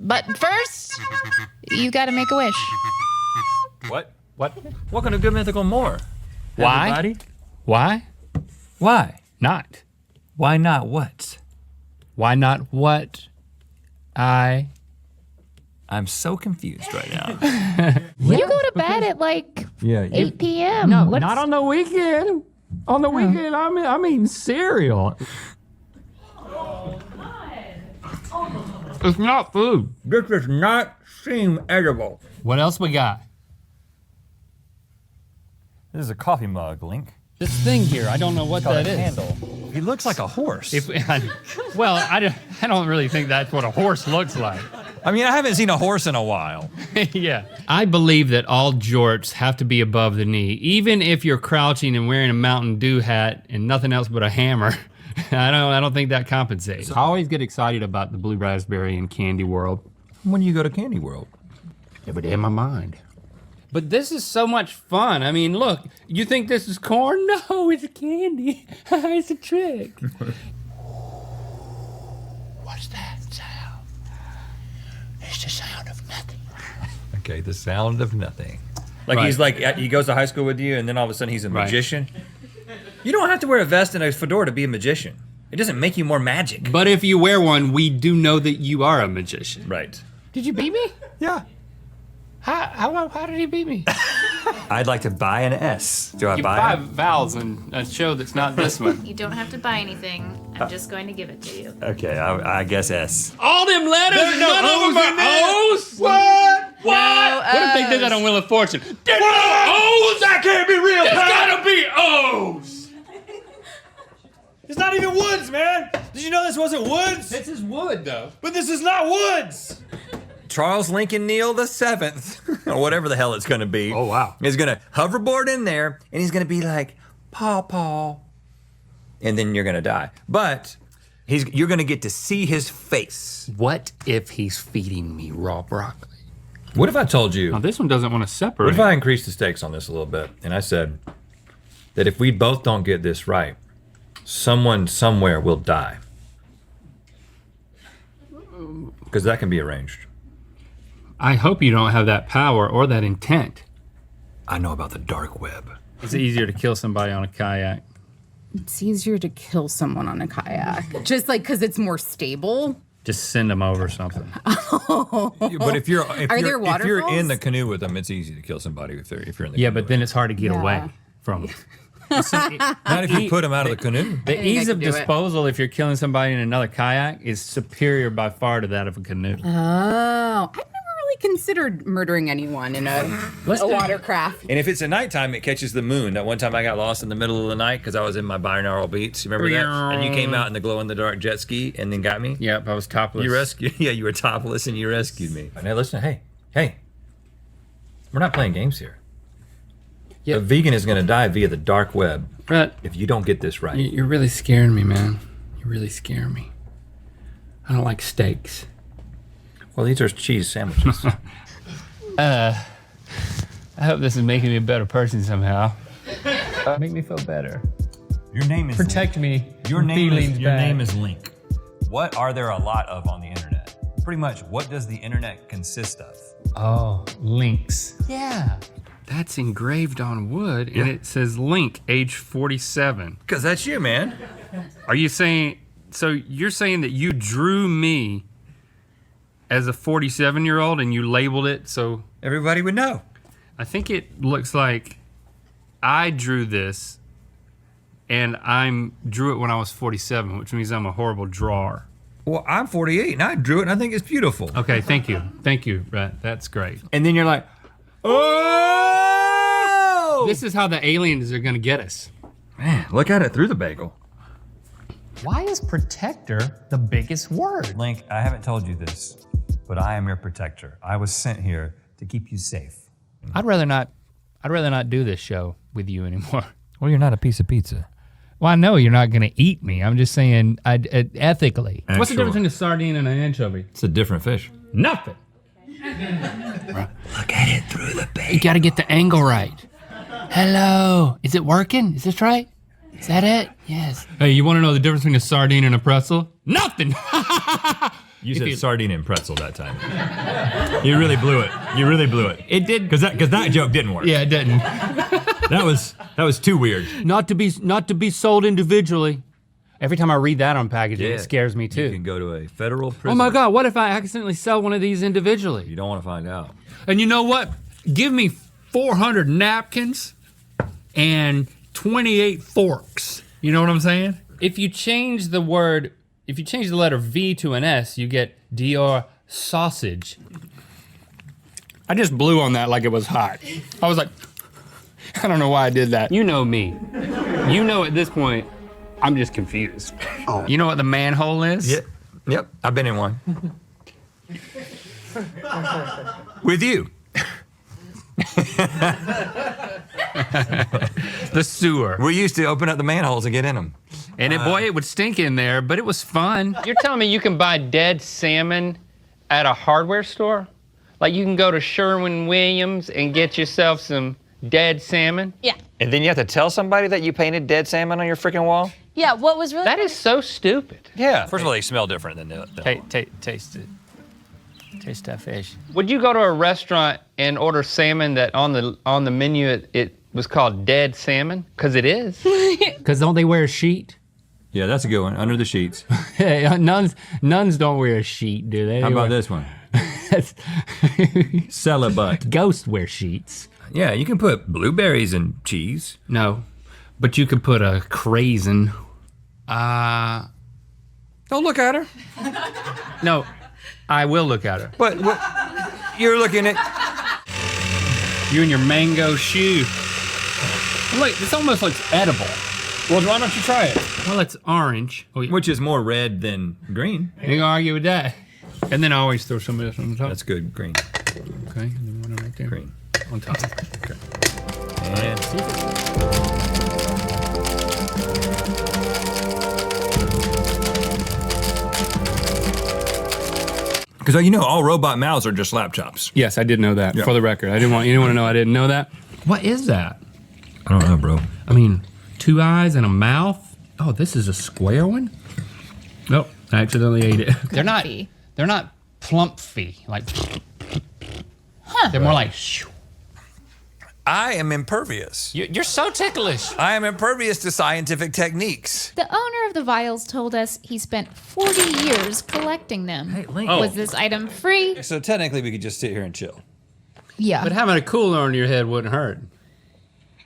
But first, you gotta make a wish. What? Welcome to Good Mythical More. Why? Everybody. Why? Why? Not. Why not what? Why not what? I'm so confused right now. You go to bed at like 8 p.m. No, What's- not on the weekend. On the weekend, I'm eating cereal. It's not food. This does not seem edible. What else we got? This is a coffee mug, Link. This thing here, I don't know what that is. Handle. He looks like a horse. I don't really think that's what a horse looks like. I mean, I haven't seen a horse in a while. Yeah. I believe that all jorts have to be above the knee. Even if you're crouching and wearing a Mountain Dew hat and nothing else but a hammer, I don't think that compensates. I always get excited about the blue raspberry and candy world. When do you go to Candy World? Every day in my mind. But this is so much fun. I mean, look, you think this is corn? No, it's a candy. It's a trick. What's that sound? It's the sound of nothing. Okay, the sound of nothing. Like he's like, he goes to high school with you and then all of a sudden he's a magician. You don't have to wear a vest and a fedora to be a magician. It doesn't make you more magic. But if you wear one, we do know that you are a magician. Right. Did you beat me? Yeah. How did he beat me? I'd like to buy an S. Do I You buy buy it? vowels in a show that's not this one. You don't have to buy anything. I'm just going to give it to you. Okay, I guess S. All them letters, There's no none of O's them in are there. O's? What? No What if they did that on Wheel of Fortune? There's no O's? That can't be real, There's pal. gotta be O's! It's not even woods, man. Did you know this wasn't woods? This is wood, though. But this is not woods. Charles Lincoln Neal the Seventh, or whatever the hell it's gonna be. Oh, wow. Is gonna hoverboard in there, and he's gonna be like, Paw, and then you're gonna die. But you're gonna get to see his face. What if he's feeding me raw broccoli? What if I told you? Now, this one doesn't want to separate. What if I increased the stakes on this a little bit, and I said that if we both don't get this right, someone somewhere will die? Because that can be arranged. I hope you don't have that power or that intent. I know about the dark web. It's easier to kill somebody on a kayak. It's easier to kill someone on a kayak. Just like, cause it's more stable. Just send them over something. But if you're Are there if you're in waterfalls? the canoe with them, it's easy to kill somebody if you're in the Yeah, canoe. but then it's hard to get Yeah. away from them. Not if you put them out of the canoe. The think ease I of could do it. disposal if you're killing somebody in another kayak is superior by far to that of a canoe. Oh, I've never really considered murdering anyone in a watercraft. And if it's at nighttime, it catches the moon. That one time I got lost in the middle of the night because I was in my binaural beats. You remember that? And you came out in the glow-in-the-dark jet ski and then got me? Yep, I was topless. You rescued, yeah, you were topless and you rescued me. Now listen, hey. We're not playing games here. Yeah. A vegan is gonna die via the dark web Rhett, if you don't get this right. you're really scaring me, man. You're really scaring me. I don't like steaks. Well, these are cheese sandwiches. I hope this is making me a better person somehow. Make me feel better. Your name is Protect me. Your from name feelings is your bad. name is Link. What are there a lot of on the internet? Pretty much, what does the internet consist of? Oh, links. Yeah. That's engraved on wood, and it says Link, age 47. Because that's you, man. Are you saying, so you're saying that you drew me as a 47-year-old and you labeled it so? Everybody would know. I think it looks like I drew this and drew it when I was 47, which means I'm a horrible drawer. Well, I'm 48 and I drew it and I think it's beautiful. Okay, thank you. Thank you, Rhett. That's great. And then you're like, oh! This is how the aliens are gonna get us. Man, look at it through the bagel. Why is protector the biggest word? Link, I haven't told you this, but I am your protector. I was sent here to keep you safe. I'd rather not do this show with you anymore. Well, you're not a piece of pizza. Well, I know you're not gonna eat me. I'm just saying ethically. What's the Sure. difference between a sardine and an anchovy? It's a different fish. Nothing. Look at it through the bagel. You gotta get the angle right. Hello, is it working? Is this right? Is that it? Yes. Hey, you wanna know the difference between a sardine and a pretzel? Nothing. You said sardine and pretzel that time. You really blew it. You really blew it. It did. Because that joke didn't work. Yeah, it didn't. That was too weird. Not to be sold individually. Every time I read that on packaging, it scares me too. You can go to a federal prison. Oh my God, what if I accidentally sell one of these individually? You don't want to find out. And you know what? Give me 400 napkins and 28 forks. You know what I'm saying? If you change the letter V to an S, you get Dior sausage. I just blew on that like it was hot. I was like, I don't know why I did that. You know me. You know at this point, I'm just confused. Oh. You know what the manhole is? Yep, I've been in one. With you. The sewer. We used to open up the manholes and get in them. And it would stink in there, but it was fun. You're telling me you can buy dead salmon at a hardware store? Like you can go to Sherwin-Williams and get yourself some dead salmon? Yeah. And then you have to tell somebody that you painted dead salmon on your freaking wall? Yeah, what was really... That is so stupid. Yeah. First of all, they smell different than the Taste it. Taste that fish. Would you go to a restaurant and order salmon that on the menu it was called dead salmon? Because it is. Because don't they wear a sheet? Yeah, that's a good one. Under the sheets. Hey, nuns don't wear a sheet, do they? How about this one? Celibate. Ghosts wear sheets. Yeah, you can put blueberries in cheese. No, but you could put a craisin. Don't look at her. No, I will look at her. But you're looking at... You and your mango shoe. Wait, this almost looks edible. Well, why don't you try it? Well, it's orange. Oh, yeah. Which is more red than green. You can argue with that. And then I always throw some of this on the top. That's good, green. Okay, and then one right there. Green. On top. Okay. And because you know all robot mouths are just lap chops. Yes, I did know that. Yeah. For the record, I didn't want anyone to know I didn't know that. What is that? I don't know, bro. I mean, 2 eyes and a mouth. Oh, this is a square one. Nope, I accidentally ate it. They're not plumpy like. Huh. They're more like. I am impervious. You're so ticklish. I am impervious to scientific techniques. The owner of the vials told us he spent 40 years collecting them. Hey, Link. Was this item free? So technically we could just sit here and chill. Yeah. But having a cooler on your head wouldn't hurt.